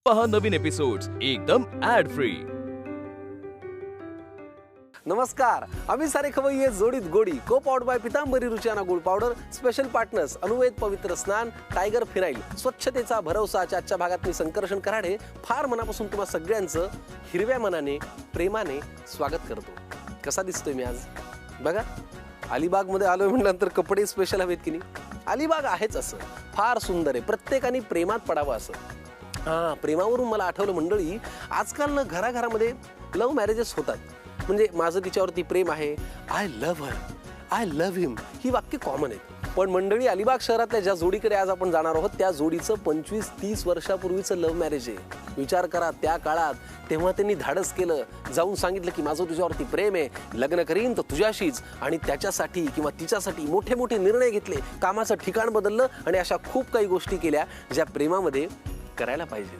पहा नवीन एपिसोड्स एकदम add free. नमस्कार, आम्ही सारे खवय्ये जोडीत गोडी को पावड बाय पितांबरी रुचियाना गुळ पावडर स्पेशल पार्टनर्स अनुवेद पवित्र स्नान टायगर फिनाईल स्वच्छतेचा भरवसाच्या आजच्या भागात मी संकर्षण कराडे फार मनापासून तुम्हा सगळ्यांचं हिरव्या मनाने प्रेमाने स्वागत करतो। कसा दिसतोय मी आज बघा, अलिबाग मध्ये आलोय म्हटल्यानंतर कपडे स्पेशल हवेत की नाही। अलिबाग आहेच असं फार सुंदर आहे, प्रत्येकाने प्रेमात पडावं असं। प्रेमावरून मला आठवलं मंडळी, आजकाल ना घराघरामध्ये लव्ह मॅरेजेस होतात। म्हणजे माझं तिच्यावरती प्रेम आहे, I love her, I love him, ही वाक्य कॉमन आहेत। पण मंडळी, अलिबाग शहरातल्या ज्या जोडीकडे आज आपण जाणार आहोत त्या जोडीचं 25-30 वर्षापूर्वीचं लव्ह मॅरेज आहे। विचार करा, त्या काळात तेव्हा त्यांनी धाडस केलं, जाऊन सांगितलं की माझं तुझ्यावरती प्रेम आहे, लग्न करीन तर तुझ्याशीच, आणि त्याच्यासाठी किंवा तिच्यासाठी मोठे मोठे निर्णय घेतले, कामाचं ठिकाण बदललं आणि अशा खूप काही गोष्टी केल्या ज्या प्रेमामध्ये करायला पाहिजे।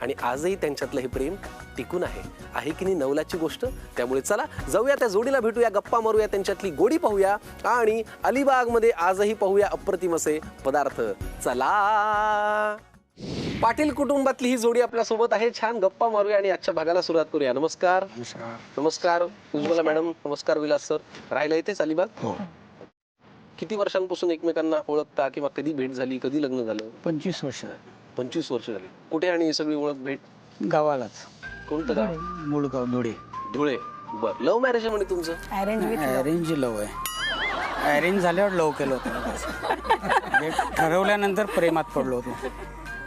आणि आजही त्यांच्यातलं हे प्रेम टिकून आहे की नाही नवलाची गोष्ट। त्यामुळे चला जाऊया त्या जोडीला भेटूया, गप्पा मारूया, त्यांच्यातली गोडी पाहूया आणि अलिबाग मध्ये आजही पाहूया अप्रतिम असे पदार्थ। चला, पाटील कुटुंबातली ही जोडी आपल्या सोबत आहे, छान गप्पा मारूया आणि आजच्या भागाला सुरुवात करूया। नमस्कार। नमस्कार उज्ज्वला मॅडम, नमस्कार विलास सर। राहिला इथेच अलिबाग? हो। किती वर्षांपासून एकमेकांना ओळखता किंवा कधी भेट झाली, कधी लग्न झालं? 25 वर्ष 25 वर्ष झाली। कुठे आणि ही सगळी ओळख भेट? गावालाच। कोणतं गाव? मुळगाव, धुळे। धुळे। बर, लव्ह मॅरेज आहे म्हणे तुमचं? अरेंज लव्ह आहे। अरेंज झाल्यावर लव्ह केलं होतं, ठरवल्यानंतर प्रेमात पडलो होतो।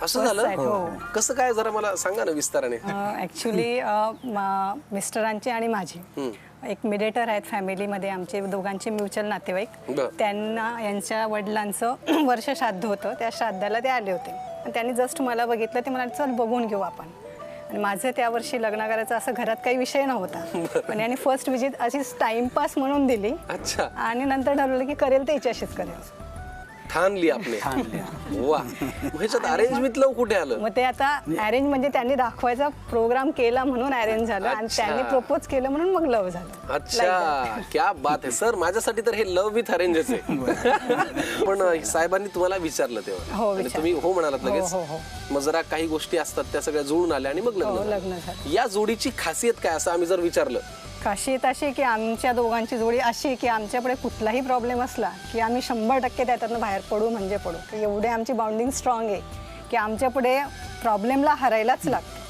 असं झालं? हो। कसं काय, जरा मला सांगा ना विस्ताराने। ऍक्च्युली मिस्टरांचे आणि माझे एक मिडिएटर आहेत फॅमिलीमध्ये, आमचे दोघांचे म्युच्युअल नातेवाईक। त्यांना यांच्या वडिलांचं वर्ष श्राद्ध होतं, त्या श्राद्धाला ते आले होते आणि त्यांनी जस्ट मला बघितलं, ते म्हणाले चल बघून घेऊ आपण। आणि माझं त्या वर्षी लग्न करायचं असं घरात काही विषय नव्हता, पण यांनी फर्स्ट विजिट अशीच टाइमपास म्हणून दिली। अच्छा। आणि नंतर ठरवलं की करेल ते हिच्याशीच करेल, ठाणली आपले। वा, ह्याच्यात अरेंज विथ लव्ह कुठे आलं? मग ते आता अरेंज म्हणजे त्यांनी दाखवायचा प्रोग्राम केला म्हणून अरेंज झालं, आणि त्यांनी प्रपोज केलं म्हणून मग लव्ह झालं। अच्छा, क्या बात आहे सर। माझ्यासाठी तर हे लव्ह विथ अरेंजच आहे। पण साहेबांनी तुम्हाला विचारलं तेव्हा आणि तुम्ही हो म्हणालात लगेच? मग जरा काही गोष्टी असतात त्या सगळ्या जुळून आल्या आणि मग लग्न झालं। या जोडीची खासियत काय असं आम्ही जर विचारलं? खासियत अशी की आमच्या दोघांची जोडी अशी की आमच्याकडे कुठलाही प्रॉब्लेम असला की आम्ही 100% त्यातनं बाहेर पडू म्हणजे पडू। एवढे आमची बाउंडिंग स्ट्रॉंग आहे की आमच्यापुढे प्रॉब्लेमला हरायलाच लागतं।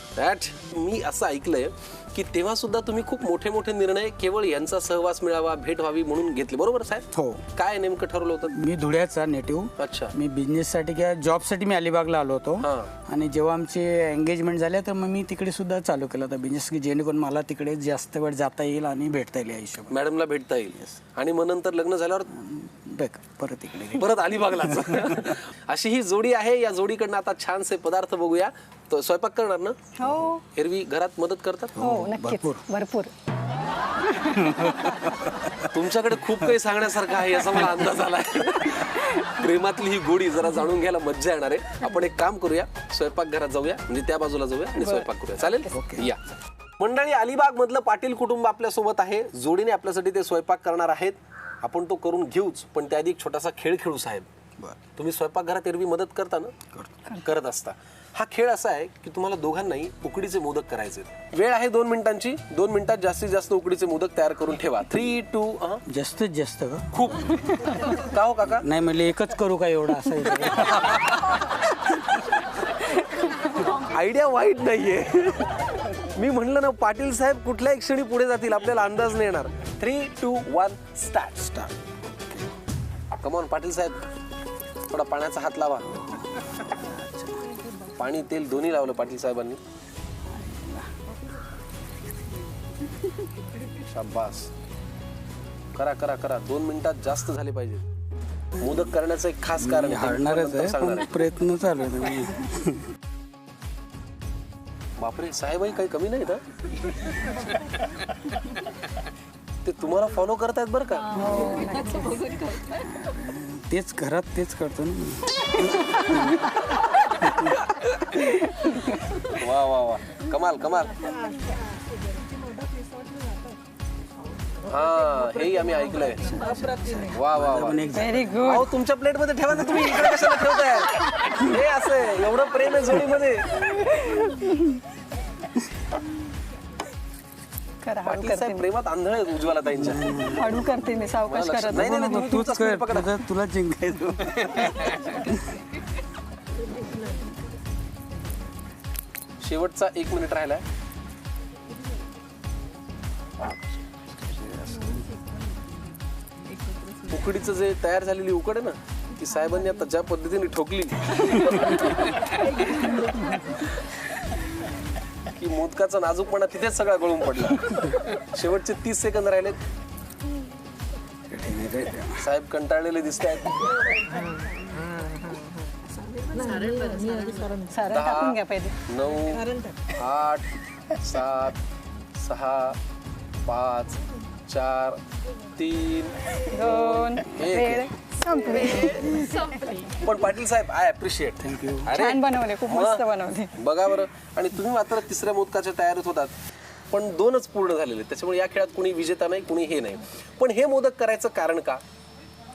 मी असं ऐकलंय की तेव्हा सुद्धा तुम्ही खूप मोठे मोठे निर्णय केवळ यांचा सहवास मिळावा, भेट व्हावी म्हणून घेतले, बरोबर साहेब? हो। काय नेमकं ठरवलं होतं? मी धुळ्याचा नेटिव्ह। अच्छा। मी बिझनेससाठी किंवा जॉबसाठी मी अलिबागला आलो होतो, आणि जेव्हा आमचे एंगेजमेंट झाले तर मग मी तिकडे सुद्धा चालू केला होता बिझनेस, की जेणेकरून मला तिकडे जास्त वेळ जाता येईल आणि भेटता येईल आयुष्यात, मॅडमला भेटता येईल। आणि मग नंतर लग्न झाल्यावर परत इकडे परत अलिबागलाच। अशी ही जोडी आहे। या जोडीकडनं आता छानसे पदार्थ बघूया। तो स्वयंपाक करणार ना? हो। एरवी घरात मदत करतात? हो नक्कीच, भरपूर। तुमच्याकडे खूप काही सांगण्यासारखं आहे याचा मला अंदाज आलाय। प्रेमातली ही गोडी जरा जाणून घ्यायला मज्जा येणार आहे। आपण एक काम करूया, स्वयंपाक घरात जाऊया, म्हणजे त्या बाजूला जाऊया आणि स्वयंपाक करूया, चालेल? या मंडळी, अलिबाग मधलं पाटील कुटुंब आपल्या सोबत आहे। जोडीने आपल्यासाठी ते स्वयंपाक करणार आहेत, आपण तो करून घेऊच, पण त्याआधी एक छोटासा खेळ खेळू साहेब। तुम्ही स्वयंपाकघरात एरवी मदत करता ना? करत असता। हा खेळ असा आहे की तुम्हाला दोघांनाही उकडीचे मोदक करायचे। वेळ आहे 2 मिनिटांची। 2 मिनिटात जास्तीत जास्त उकडीचे मोदक तयार करून ठेवा। 3, 2 जास्तीत जास्त का? खूप का हो काका? नाही म्हणजे एकच करू का एवढं असं? आयडिया वाईट नाहीये। मी म्हणलं ना, पाटील साहेब कुठल्याही क्षणी पुढे जातील, आपल्याला अंदाज नाही येणार। 3, 2, 1 स्टार्ट। कमॉन पाटील साहेब, थोडा पाण्याचा हात लावा। पाणी तेल दोन्ही लावलं पाटील साहेबांनी। शाबास, करा करा करा। 2 मिनिटात जास्त झाले पाहिजे। मोदक करण्याचं एक खास कारण आहे, प्रयत्न चालू आहे। बापरे, साहेबही काही कमी नाहीत। ते तुम्हाला फॉलो करतायत बरं का? तेच घरात तेच करतो ना। वा वा वा, कमाल कमाल। हेही आम्ही ऐकलंय। वा वा वा, व्हेरी गुड। अहो तुमच्या प्लेट मध्ये ठेवा ना, तुम्ही इकडे कशाला ठेवताय? हे असं आहे, एवढं प्रेम आहे जोडीमध्ये. करा, हळू पाटील करते साहेब मी. प्रेमात आंधळ आहेत उज्ज्वला ताईंच्या. हळू करते मी, सावकाश मला करत लक्षात- नाही, नाही. तुम्ही तूच तुमचा कर, स्पीड पकडा. तुला जिंकायचं. शेवटचा 1 मिनिट राहिलाय. उकडीचं जे तयार झालेली उकड आहे ना, ती साहेबांनी आता ज्या पद्धतीने ठोकली की मोदकाचा नाजूकपणा तिथेच सगळा गळून पडला. शेवटचे 30 सेकंद राहिलेत. साहेब कंटाळलेले दिसत आहेत. सारण टाकून घ्या पहिले. 9 8 7 6 5 4 3 2 एक. 1 संपले. पण पाटील साहेब आय अप्रिशिएट. थँक्यू. छान बनवले, खूप मस्त बनवले. बघा बरं. आणि तुम्ही मात्र तिसऱ्या मोदकाच्या तयारीत होतात, पण 2च पूर्ण झालेले. त्याच्यामुळे या खेळात कुणी विजेता नाही, कुणी हे नाही. पण हे मोदक करायचं कारण का?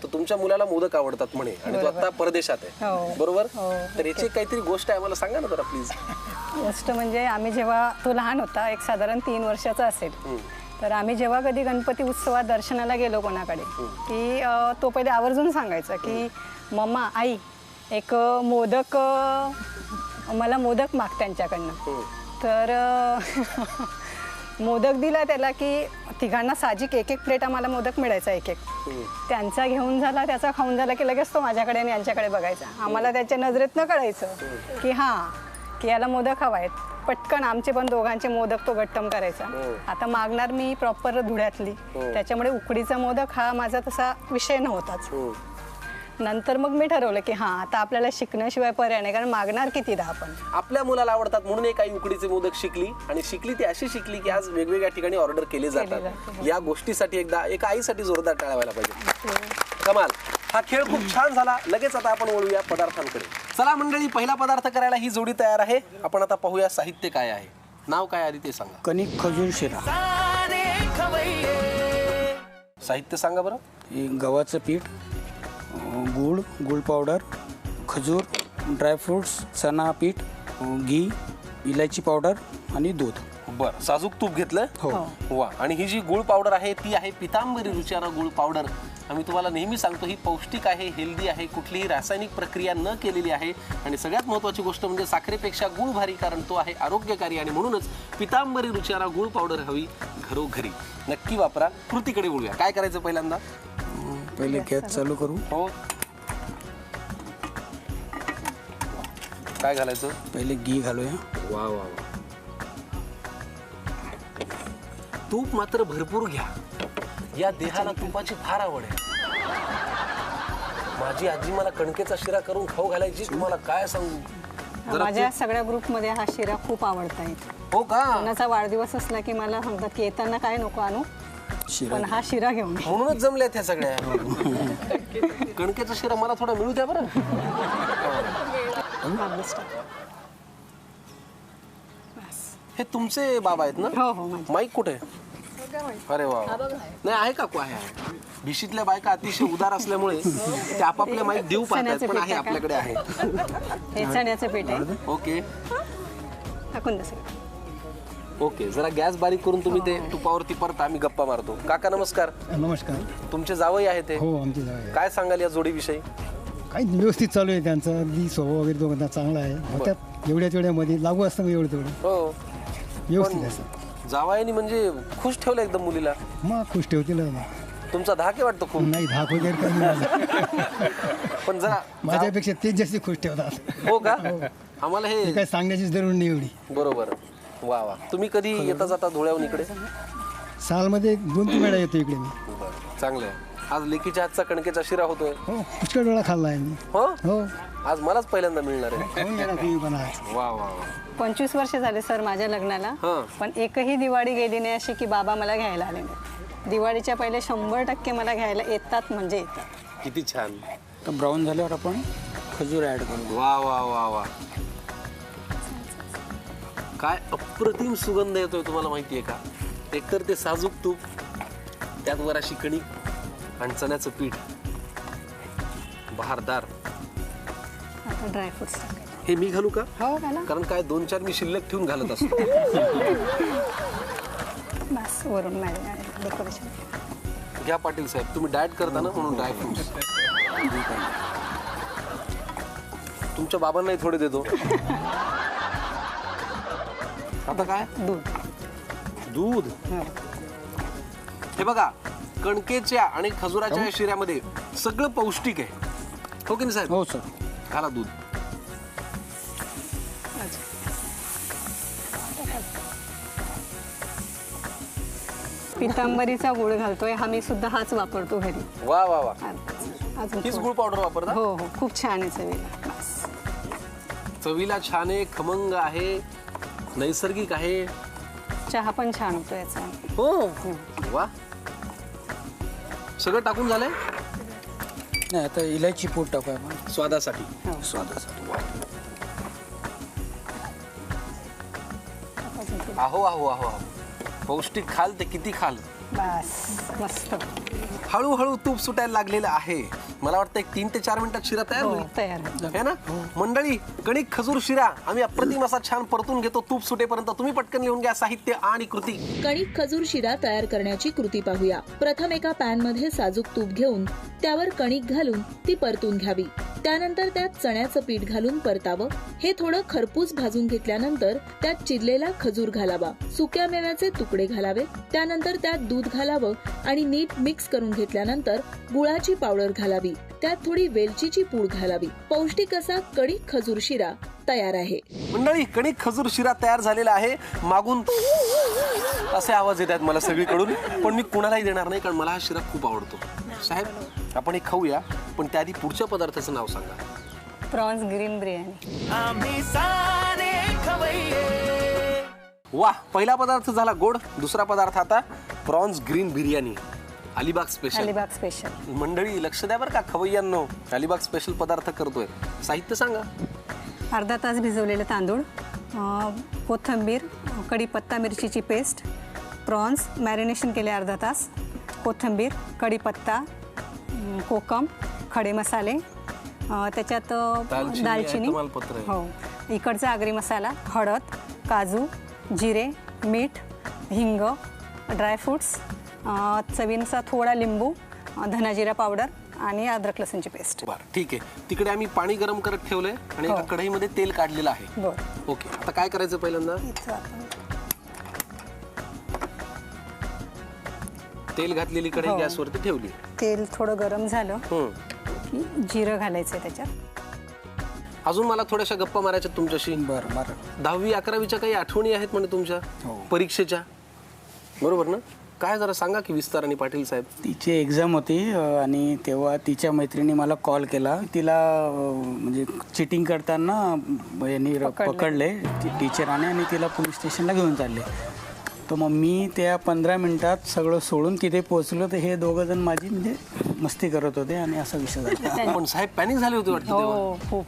तर तुमच्या मुलाला मोदक आवडतात म्हणे आणि तो आता परदेशात आहे, हो. बरोबर? हो. तर याची काहीतरी गोष्ट आहे, मला सांगा ना जरा प्लीज. गोष्ट म्हणजे आम्ही जेव्हा तो लहान होता, एक साधारण 3 वर्षाचा असेल, तर आम्ही जेव्हा कधी गणपती उत्सवात दर्शनाला गेलो कोणाकडे, की तो पहिले आवर्जून सांगायचा की मम्मा, आई, एक मोदक, मला मोदक माग त्यांच्याकडनं. तर मोदक दिला त्याला की तिघांना साहजिक 1-1 प्लेट आम्हाला मोदक मिळायचा, 1-1. त्यांचा घेऊन झाला, त्याचा खाऊन झाला की लगेच तो माझ्याकडे आणि यांच्याकडे बघायचा. आम्हाला त्याच्या नजरेतनं कळायचं की हां, की याला मोदक हवा आहेत. पटकन आमचे पण दोघांचे मोदक तो गट्टम करायचा. आता मागणार मी प्रॉपर धुळ्यातली, त्याच्यामुळे उकडीचा मोदक हा माझा तसा विषय नव्हताच. नंतर मग मी ठरवलं की हां, आता आपल्याला शिकण्याशिवाय पर्याय नाही, कारण मागणार कितीदा आपण. आपल्या मुलाला आवडतात म्हणून एक आई उकडीचे मोदक शिकली, आणि शिकली ती अशी शिकली की आज वेगवेगळ्या ठिकाणी ऑर्डर केले जातात. या गोष्टीसाठी एकदा एक आईसाठी जोरदार टाळ्या व्हायला पाहिजे. कमाल. हा खेळ खूप छान झाला. लगेच आता आपण वळूया पदार्थांकडे. चला मंडळी, पहिला पदार्थ करायला ही जोडी तयार आहे. आपण आता पाहूया साहित्य काय आहे. नाव काय आधी ते सांगा. कणिक, खजूर, शिरा. साहित्य सांगा बरं. हे गव्हाचं पीठ, गूळ, गूळ पावडर, खजूर, ड्रायफ्रुट्स, चणा पीठ, घी, इलायची पावडर आणि दूध. बरं, साजूक तूप घेतलं. हो. वा. आणि ही जी गुळ पावडर आहे ती आहे पितांबरी रुचिरा गुळ पावडर. आम्ही तुम्हाला नेहमी सांगतो ही पौष्टिक आहे, हेल्दी आहे, कुठलीही रासायनिक प्रक्रिया न केलेली आहे. आणि सगळ्यात महत्त्वाची गोष्ट म्हणजे साखरेपेक्षा गुळ भारी, कारण तो आहे आरोग्यकारी. आणि म्हणूनच पितांबरी रुचिरा गुळ पावडर हवी घरोघरी. नक्की वापरा. कृतीकडे बोलूया. काय करायचं पहिल्यांदा? पहिले गॅस चालू करू. हो. काय घालायचं? पहिले घी घालूया. वा वा वा. तूप मात्र भरपूर घ्या. या देहाला तुपाची फार आवड आहे. माझी आजी मला कणकेचा शिरा करून खाऊ घालायची, तुम्हाला काय सांगू. माझ्या सगळ्या ग्रुपमध्ये हा शिरा खूप आवडता येतो. हो का? कोणाचा वाढदिवस असला की मला सांगतात की येताना काय नको आणू, शिरा पण हा शिरा घेऊन ये. म्हणूनच जमल्यात ह्या सगळ्या. कणकेचा शिरा मला थोडा मिळू द्या बरं. हे तुमचे बाबा आहेत ना? हो हो, माझी. माईक कुठे आहे? अरे वा. नाही आहे का? को आहे. भिशीतल्या बायका अतिशय उदार असल्यामुळे ते आपापल्या माईक देऊ पाहतात, पण आहे आपल्याकडे आहे. हे चण्याचं पीठ आहे, ओके टाकून दे. ओके. जरा गॅस बारीक करून तुम्ही ते तुपावरती परत आम्ही गप्पा मारतो. काका नमस्कार. नमस्कार. तुमचे जावई आहे ते? हो, आमची जागा आहे. काय सांगाल या जोडीविषयी? काही व्यवस्थित चालू आहे त्यांचा. अगदी स्वभाव वगैरे दोघांना चांगला आहे. होत्यात एवढ्या तेवढ्यामध्ये लागू असतं मग एवढं तेवढं हो. व्यवस्थित असतं. जावयानी म्हणजे खुश ठेवलं एकदम मुलीला. मग खुश ठेवतील. तुमचा धाक वाटतो खूप. नाही, धाक वगैरे काही नाही. पण जरा माझ्यापेक्षा तेच जास्त खुश ठेवतात. हो का? आम्हाला ते हे काही सांगण्याची जरूर नाही एवढी. बरोबर. वा वा. तुम्ही कधी येता जाता धुळ्याहून इकडे? सालमध्ये 2-3 वेळा येतो इकडे मी. बरं, चांगलं आहे. आज लेकीच्या हातचा कणकेचा शिरा होतोय. हो, पुष्कळ वेळा खाल्ला आहे मी. हो. हो, आज मलाच पहिल्यांदा मिळणार आहे. खाऊन गेला तुम्ही पण आज. वा वा वा. 25 वर्ष झाले सर माझ्या लग्नाला, हां. पण एकही दिवाळी गेली नाही अशी की बाबा मला घ्यायला आले नाही. दिवाळीच्या पहिले 100% मला घ्यायला येतात म्हणजे येतात. किती छान. तर ब्राऊन झाल्यावर आपण खजूर ॲड करू. वा वा वा वा. काय अप्रतिम सुगंध येतोय, तुम्हाला माहितीये का? एकतर ते साजूक तूप, त्यात वर अशी कणिक आणि चण्याचं पीठ बहारदार. आता ड्रायफ्रुट्स टाकायचे. हे मी घालू का? हो घाला. कारण काय 2-4 मी शिल्लक ठेवून घालत असतो. बस वरून डेकोरेशन. घ्या पाटील साहेब, तुम्ही डाएट करता ना म्हणून ड्रायफ्रुट्स. तुमच्या बाबांनाही थोडे देतो. आता काय? दूध. हे बघा, कणकेच्या आणि खजुराच्या शिऱ्यामध्ये सगळं पौष्टिक आहे, हो की नाही साहेब? हो सर. घाला दूध. पितांबरीचा गुळ घालतोय, आम्ही सुद्धा हाच वापरतो घरी. वा वा वा. अजून हीच थोडं. गुळ पावडर वापरता? हो हो, खूप छान आहे चवीला. बस. चवीला छान आहे, खमंग आहे, नैसर्गिक आहे. चहा पण छान होतो याचा. हो वा. सगळं टाकून झालंय नाही, आता इलायची पूड टाकू आपण स्वादासाठी. स्वादासाठी. आहो आहो आहो आहो. पौष्टिक खाल ते किती खाल. बस मस्त. हळूहळू तूप सुटायला लागलेलं आहे. मला वाटतं एक 3 ते 4 मिनिटात शिरा तयार हो, होईल. तयार. है ना मंडळी? कणिक खजूर शिरा आम्ही अप्रतिम असा छान परतून घेतो तूप सुटेपर्यंत. तुम्ही पटकन लिहून घ्या साहित्य आणि कृती. कणिक खजूर शिरा तयार करण्याची कृती पाहूया. प्रथम एका पॅन मध्ये साजूक तूप घेऊन त्यावर कणिक घालून ती परतून घ्यावी. त्यानंतर त्यात चण्याचं पीठ घालून परतावं. हे थोडं खरपूस भाजून घेतल्यानंतर त्यात चिरलेला खजूर घालावा. सुक्या मेव्याचे तुकडे घालावे. त्यानंतर त्यात दूध घालावं आणि नीट मिक्स करून घेतल्यानंतर गुळाची पावडर घालावी. त्यात थोडी वेलचीची पूड घालावी. पौष्टिक असा कणिक खजूर शिरा तयार आहे. मंडळी, कणिक खजूर शिरा तयार झालेला आहे. मागून असे आवाज येत आहेत मला सगळीकडून, पण मी कुणालाही देणार नाही कारण मला हा शिरा खूप आवडतो. साहेब, आपण हे खाऊया, पण त्याआधी पुढच्या पदार्थाचं नाव सांगा. Prawns green biryani. वा, पहिला पदार्थ झाला गोड. दुसरा पदार्थ आता prawns green biryani, Alibag special. Alibag special. मंडळी लक्ष द्या बरं का खवय्यांनो, अलिबाग स्पेशल पदार्थ करतोय. साहित्य सांगा. अर्धा तास भिजवलेले तांदूळ, कोथिंबीर, कढीपत्ता, मिरचीची पेस्ट, प्रॉन्स मॅरिनेशन केले अर्धा तास, कोथिंबीर, कढीपत्ता, कोकम, खडे मसाले, त्याच्यात दालचिनी, तमालपत्र आहे. हो, इकडचा आगरी मसाला, हळद, काजू, जिरे, मीठ, हिंग, ड्रायफ्रुट्स, चवीनुसार थोडा लिंबू, धनाजिरा पावडर आणि अद्रक लसूणची पेस्ट. बरं, ठीक आहे. तिकडे आम्ही पाणी गरम करत ठेवलंय आणि एका कढईमध्ये तेल काढलेलं आहे. बरं. ओके, आता काय करायचं पहिल्यांदा? इथं आपण तेल घातलेली कढई गॅसवरती ठेवली. तेल थोडं गरम झालं हम्म. की जिरं घालायचं त्याच्यात. अजून मला थोड्याशा गप्पा मारायच्या तुमच्याशी. बरं बरं. 10वी 11वीच्या काही आठवणी आहेत म्हणजे तुमच्या परीक्षेच्या, बरोबर ना? काय जरा सांगा की विस्ताराने पाटील साहेब. तिची एक्झाम होती आणि तेव्हा तिच्या मैत्रिणी मला कॉल केला. तिला म्हणजे चिटिंग करताना यांनी पकडले टीचराने आणि तिला पोलीस स्टेशनला घेऊन चालले. तर मग मी त्या 15 मिनिटात सगळं सोडून तिथे पोहोचलो. तर हे दोघं जण माझी म्हणजे मस्ती करत होते आणि असा विषय झाला. पण साहेब पॅनिक झाले होते वाटतं तेव्हा. हो, खूप.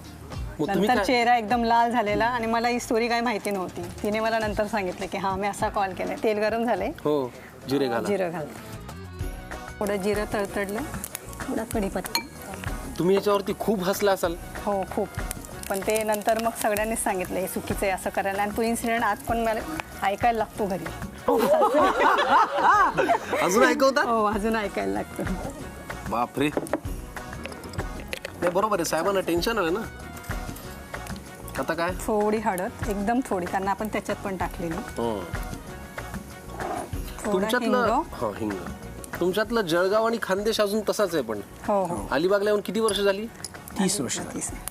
मग तुम्ही नंतर काय- चेहरा एकदम लाल झालेला आणि मला ही स्टोरी काही माहिती नव्हती. तिने मला नंतर सांगितलं की हा मी असा कॉल केलाय. तेल गरम झाले, हो, जिरे घाला. जिरं घाल. थोडं जिरं तळतडलं, थोडा कढीपत्ता. तुम्ही याच्यावरती खूप हसला असाल. हो, खूप. पण ते नंतर मग सगळ्यांनीच सांगितलं हे चुकीचं आहे असं करायला. आणि तो इन्सिडेंट आज पण मला ऐकायला लागतो घरी. अजून ऐकवता? हो, अजून ऐकायला लागतं. बापरे. नाही, बरोबर आहे, साहेबांना टेन्शन आहे ना. आता काय? थोडी हळद, एकदम थोडी, कारण आपण त्याच्यात पण टाकलेली. थोडं तुमच्यातलं हिंग. हा, हिंग. तुमच्यातलं जळगाव आणि खानदेश अजून तसाच आहे. पण हो हो, अलिबागला येऊन किती वर्ष झाली? 30 वर्ष.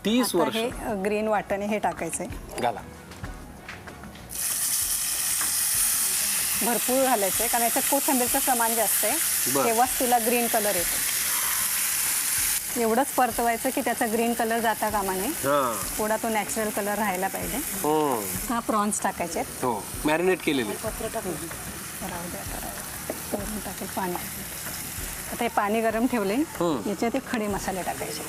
30 वर्ष. हे ग्रीन वाटाणे हे टाकायचंय. घाला. भरपूर घालायचंय कारण याच्यात कोथिंबीरचं प्रमाण जास्त आहे. बरं. तेव्हाच तिला ग्रीन कलर येतो. एवढंच परतवायचं की त्याचा ग्रीन कलर जाता कामा नये. हा. थोडा तो नॅचरल कलर राहायला पाहिजे. हा, प्रॉन्स टाकायचे. हो, मॅरिनेट केलेले. करून टाकेल पाणी. आता हे पाणी गरम ठेवले, याच्यात ते खडे मसाले टाकायचे.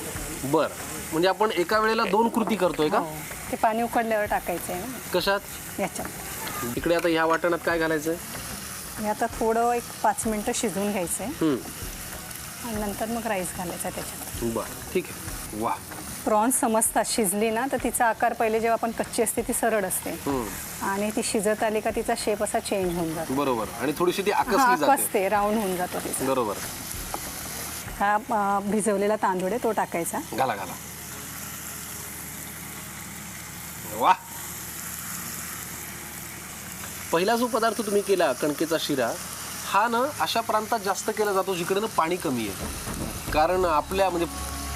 बर, म्हणजे आपण एका वेळेला 2 कृती करतोय का? हो. ते पाणी उकडल्यावर टाकायचंय ना कशात? याच्यात. इकडे आता ह्या वाटणात काय घालायचंय? हे आता थोडं एक 5 मिनिटं शिजवून घ्यायचंय हम्म. आणि नंतर मग राईस घालायचा त्याच्यात. बर, ठीक आहे. वा. प्रॉन्स समजतात शिजली ना तर तिचा आकार पहिले जेव्हा आपण कच्ची असते ती सरळ असते आणि ती शिजत आली का तिचा शेप असा चेंज होऊन जातो. बरोबर. आणि थोडीशी ती आकसली जाते. आकसते, राऊंड होऊन जातो तिचा. बरोबर. हा भिजवलेला तांदूळ आहे तो टाकायचा. घाला घाला. वा. पहिला जो पदार्थ तुम्ही केला कणकेचा शिरा हा ना अशा प्रांतात जास्त केला जातो जिकडे ना पाणी कमी आहे. कारण आपल्या म्हणजे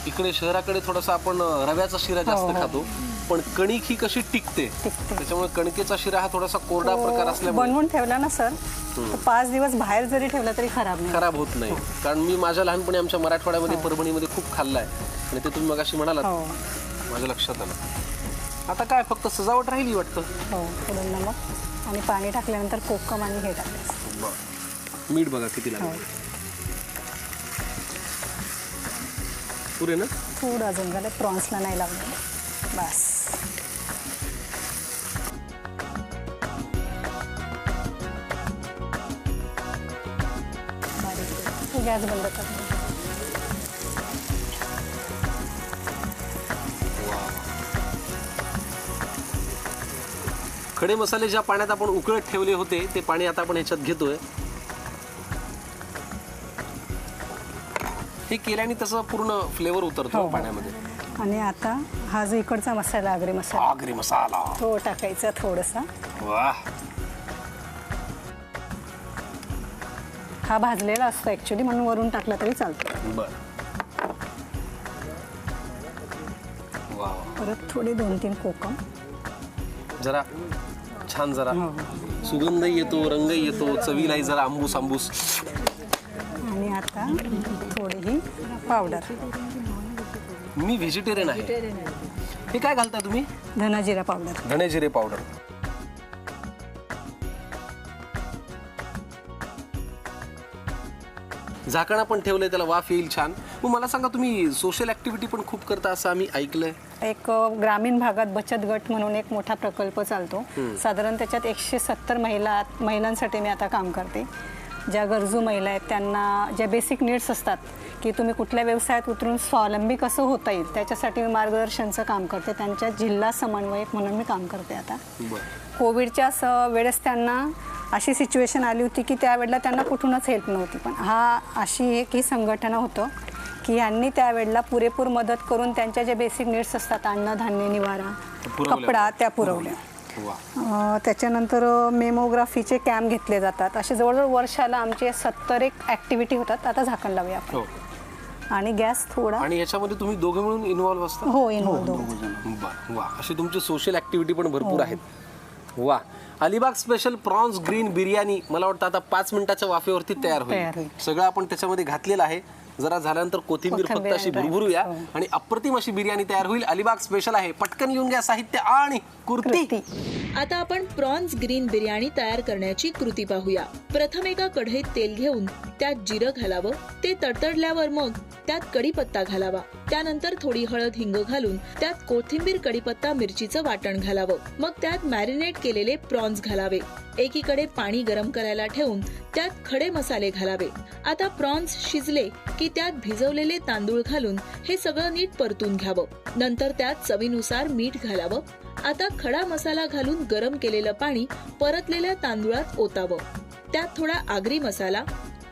इकडे शहराकडे थोडासा आपण रव्याचा शिरा जास्त खातो, पण कणिक ही कशी टिकते त्याच्यामुळे कणकेचा शिरा हा थोडासा कोरडा प्रकार असल्यामुळे बनवून ठेवला ना सर तर 5 दिवस बाहेर जरी ठेवला तरी खराब होत नाही. कारण मी माझ्या लहानपणी आमच्या मराठवाड्यामध्ये परभणीमध्ये खूप खाल्लाय आणि ते तुम्ही मगाशी म्हणालात माझ्या लक्षात आलं. आता काय फक्त सजावट राहिली वाटतं. हो, थोडं नमक आणि पाणी टाकल्यानंतर कोकम आणि हे टाकायचं. मीठ बघा किती लागेल. पुरे ना. थोडं अजून झालं, प्रॉन्सला नाही लागलं. बस. गॅस बंद कर. खडे मसाले ज्या पाण्यात आपण उकळत ठेवले होते ते पाणी आता आपण ह्याच्यात घेतोय. हे केल्याने तसं पूर्ण फ्लेवर उतरतो पाण्यामध्ये. आणि आता हा जो इकडचा मसाला आगरी मसाला तो टाकायचा थोडासा. वाह. हा भाजलेला असतो ऍक्च्युली म्हणून वरून टाकला तरी चालतो. बर. वाह. परत थोडी 2-3 कोकम. जरा छान जरा सुगंधही येतो, रंगही येतो, चवीलाही जरा आंबूस आंबूस. आणि आता थोडी ही पावडर. मी व्हेजिटेरियन आहे. हे काय घालता तुम्ही? धना-जिरा पावडर. धणे जिरे पावडर. झाकण आपण ठेवलंय त्याला वाफ येईल छान. मग मला सांगा तुम्ही सोशल ऍक्टिव्हिटी पण खूप करता असं आम्ही ऐकलंय. एक ग्रामीण भागात बचत गट म्हणून एक मोठा प्रकल्प चालतो. साधारण त्याच्यात 170 महिलांसाठी मी आता काम करते. ज्या गरजू महिला आहेत त्यांना ज्या बेसिक नीड्स असतात की तुम्ही कुठल्या व्यवसायात उतरून स्वावलंबी कसं होता येईल त्याच्यासाठी मी मार्गदर्शनचं काम करते. त्यांच्या जिल्हा समन्वयक म्हणून मी काम करते आता. कोविडच्या वेळेस त्यांना अशी सिच्युएशन आली होती की त्यावेळेला त्यांना कुठूनच हेल्प नव्हती. पण अशी एक ही संघटना होतं की यांनी त्यावेळेला पुरेपूर मदत करून त्यांच्या ज्या बेसिक नीड्स असतात अन्न, धान्य, निवारा, कपडा त्या पुरवल्या. त्याच्यानंतर मेमोग्राफीचे कॅम्प घेतले जातात. असे जवळजवळ वर्षाला आमचे 70 ॲक्टिव्हिटी होतात. आता झाकण लावूया आपण. आणि गॅस थोडा. आणि याच्यामध्ये तुम्ही दोघे मिळून इन्व्हॉल्व्ह असता? हो, इन्व्हॉल्व्ह. वा. अशी तुमची सोशल ऍक्टिव्हिटी पण भरपूर आहेत. वा. Alibag special prawns green biryani मला वाटतं आता 5 मिनिटाच्या वाफेवरती तयार होईल. सगळं आपण त्याच्यामध्ये घातलेलं आहे. जरा झाल्यानंतर कोथिंबीर फक्त अशी भुरभुरूया आणि अप्रतिम अशी बिर्याणी तयार होईल. अलिबाग स्पेशल आहे. पटकन घेऊन घ्या साहित्य आणि कृती. आता आपण प्रॉन्स ग्रीन बिर्याणी तयार करण्याची कृती पाहूया. प्रथम एका कढईत तेल घेऊन त्यात जिरं घालावं. ते तडतडल्यावर मग त्यात कढीपत्ता घालावा. त्यानंतर थोडी हळद, हिंग घालून त्यात कोथिंबीर, कढीपत्ता, मिरचीचं वाटण घालावं. मग त्यात मॅरिनेट केलेले प्रॉन्स घालावे. एकीकडे पाणी गरम करायला ठेवून त्यात खडे मसाले घालावे. आता प्रॉन्स शिजले की त्यात भिजवलेले तांदूळ घालून हे सगळं नीट परतून घ्यावं. नंतर त्यात चवीनुसार मीठ घालावं. आता खडा मसाला घालून गरम केलेलं पाणी परतलेल्या तांदूळात ओतावं. त्यात थोडा आगरी मसाला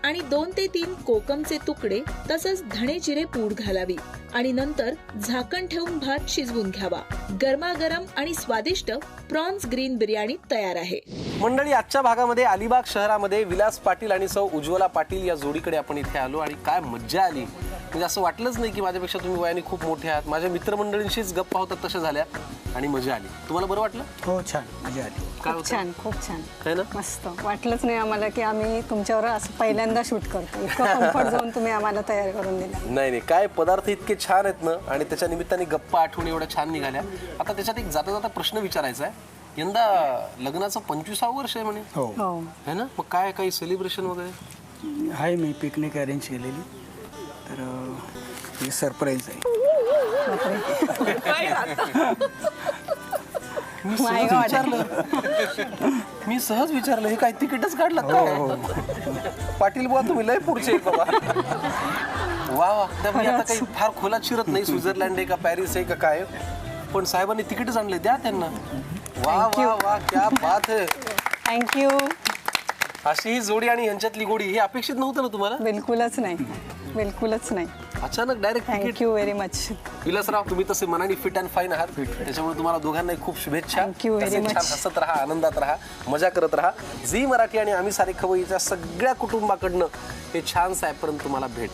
आणि 2 ते 3 कोकमचे तुकडे तसंच धणे जिरे पूड घालावी आणि नंतर झाकण ठेवून भात शिजवून घ्यावा. गरमागरम आणि स्वादिष्ट प्रॉन्स ग्रीन बिर्याणी तयार आहे. मंडळी, आजच्या भागामध्ये अलिबाग शहरामध्ये विलास पाटील आणि सौ उज्ज्वला पाटील या जोडीकडे आपण इथे आलो आणि काय मज्जा आली. म्हणजे असं वाटलंच नाही की माझ्यापेक्षा तुम्ही वयाने खूप मोठे आहात. माझ्या मित्रमंडळींशीच गप्पा होतात तशा झाल्या आणि मजा आली. तुम्हाला बरं वाटलं? हो, छान मजा आली. खूप छान, खूप छान. है ना? मस्त. वाटलंच नाही आम्हाला की आम्ही तुमच्यावर असं पहिल्यांदा शूट करतो. इतकं कम्फर्ट झोन तुम्ही आम्हाला तयार करून दिला. नाही, काय पदार्थ इतके छान आहेत ना आणि त्याच्या निमित्ताने गप्पा आठवणी एवढ्या छान निघाल्या. आता त्याच्यात एक जाता जाता प्रश्न विचारायचा आहे. यंदा लग्नाचं 25वं वर्ष आहे म्हणे. हो. है ना? मग काय काही सेलिब्रेशन वगैरे आहे? मी पिकनिक अरेंज केलेली, तर सरप्राईज आहे. मी सहज विचारलं हे काय तिकीटच काढलं का? पाटील बुवा तुम्ही लय पुढचे बाबा. वा वा मी आता काही फार खोलात शिरत नाही, स्वित्झर्लंड आहे का पॅरिस आहे का काय, पण साहेबांनी तिकीटच आणले, द्या त्यांना. वा वा वा क्या बात है. थँक्यू. अशी ही जोडी आणि यांच्यातली गोडी हे अपेक्षित नव्हतं ना तुम्हाला? बिलकुलच नाही, बिलकुलच नाही. अचानक direct ticket. Thank you very much. Vilasrao, तुम्ही तसे मनाने फिट अँड फाईन आहात, त्याच्यामुळे तुम्हाला दोघांनाही खूप शुभेच्छा. Thank you very तसे much. छान हसत राहा, आनंदात राहा, मजा करत राहा. झी मराठी आणि आम्ही सारे खवयीच्या सगळ्या कुटुंबाकडनं हे छानसं ॲपपर्यंत तुम्हाला भेट.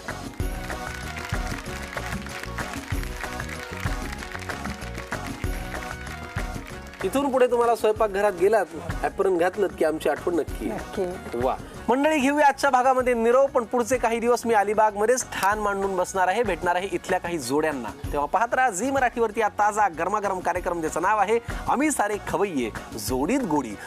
इथून पुढे तुम्हाला स्वयंपाकघरात गेलात, ॲपपर्यंत घातलं की आमची आठवण नक्की. वा मंडळी, घेऊया आजच्या भागामध्ये निरोप. पण पुढचे काही दिवस मी अलिबागमध्येच ठाण मांडून बसणार आहे, भेटणार आहे इथल्या काही जोड्यांना. तेव्हा पाहत राहा झी मराठीवरती हा ताजा गरमागरम कार्यक्रम, ज्याचं नाव आहे आम्ही सारे खवय्ये जोडीत गोडी.